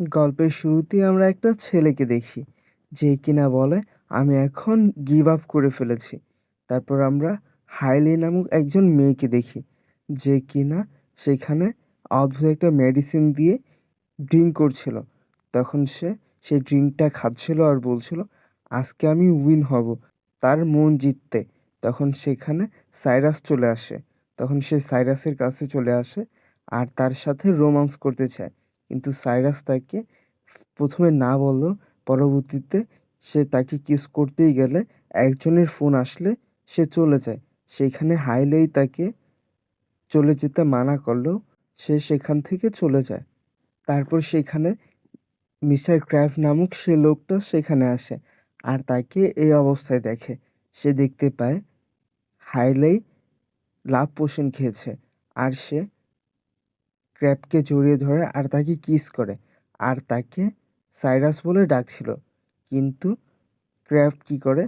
গল্পের শুরুতেই আমরা একটা ছেলেকে দেখি যে কিনা বলে আমি এখন গিভ আপ করে ফেলেছি। তারপর আমরা হাইলি নামক একজন মেয়েকে দেখি যে কিনা সেখানে অদ্ভুত একটা মেডিসিন দিয়ে ড্রিঙ্ক করছিল। তখন সে সেই ড্রিঙ্কটা খাচ্ছিল আর বলছিল আজকে আমি উইন হব, তার মন জিততে। তখন সেখানে সাইরাস চলে আসে। তখন সে সাইরাসের কাছে চলে আসে আর তার সাথে রোমান্স করতে চায়, কিন্তু সাইরাস তাকে প্রথমে না বললেও পরবর্তীতে সে তাকে কিস করতেই গেলে একজনের ফোন আসলে সে চলে যায়। সেইখানে হাইলেই তাকে চলে যেতে মানা করলেও সে সেখান থেকে চলে যায়। তারপর সেখানে মিস্টার ক্র্যাব নামক সে লোকটা সেখানে আসে আর তাকে এই অবস্থায় দেখে। সে দেখতে পায় হাইলেই লাভ পোশন খেয়েছে আর সে ক্র্যাবকে জড়িয়ে ধরে আর তাকে কিস করে আর তাকে সাইরাস বলে ডাকছিল। কিন্তু ক্র্যাব কী করে,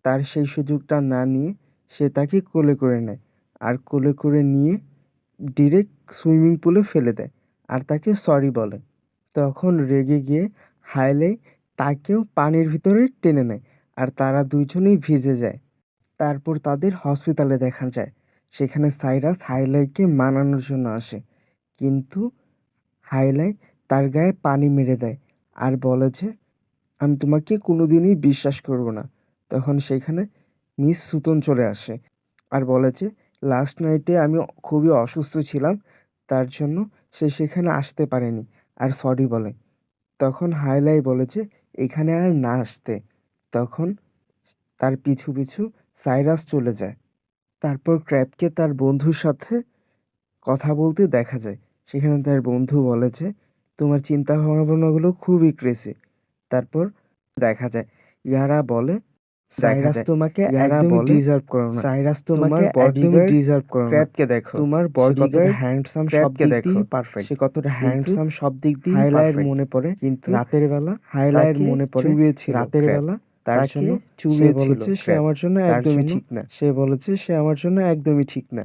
তার সেই সুযোগটা না নিয়ে সে তাকে কোলে করে নেয় আর কোলে করে নিয়ে ডিরেক্ট সুইমিং পুলে ফেলে দেয় আর তাকে সরি বলে। তখন রেগে গিয়ে হাইলাই তাকেও পানির ভিতরে টেনে নেয় আর তারা দুইজনেই ভিজে যায়। তারপর তাদের হসপিটালে দেখা যায়। সেখানে সাইরাস হাইলাইকে মানানোর জন্য আসে, কিন্তু হাইলাই তার গায়ে পানি মেরে দেয় আর বলে যে আমি তোমাকে কোনোদিনই বিশ্বাস করব না। তখন সেখানে মিস সুতন চলে আসে আর বলে যে লাস্ট নাইটে আমি খুবই অসুস্থ ছিলাম, তার জন্য সে সেখানে আসতে পারেনি আর সরি বলে। তখন হাইলাই বলে যে এখানে আর না আসতে। তখন তার পিছু পিছু সাইরাস চলে যায়। তারপর ক্র্যাবকে তার বন্ধুর সাথে কথা বলতে দেখা যায়। সেখানে তার বন্ধু বলে যে তোমার চিন্তা ভাবনাগুলো খুবই ক্রেজি। তারপর দেখা যায় ইয়ারা বলে সাইরাস তোমাকে একদমই ডিজার্ভ করো না। সাইরাস তোমাকে একদমই ডিজার্ভ করো না। ক্র্যাবকে দেখো, তোমার বডিগার্ড হ্যান্ডসাম সব দিক দিয়ে পারফেক্ট। সে কতটা হ্যান্ডসাম সব দিক দিয়ে হাইলাইয়ের মনে পড়ে, কিন্তু রাতের বেলা হাইলাইয়ের মনে পড়ে চুবিয়েছিল রাতের বেলা তার জন্য চুবিয়ে বলেছে সে আমার জন্য একদমই ঠিক না। সে বলেছে সে আমার জন্য একদমই ঠিক না।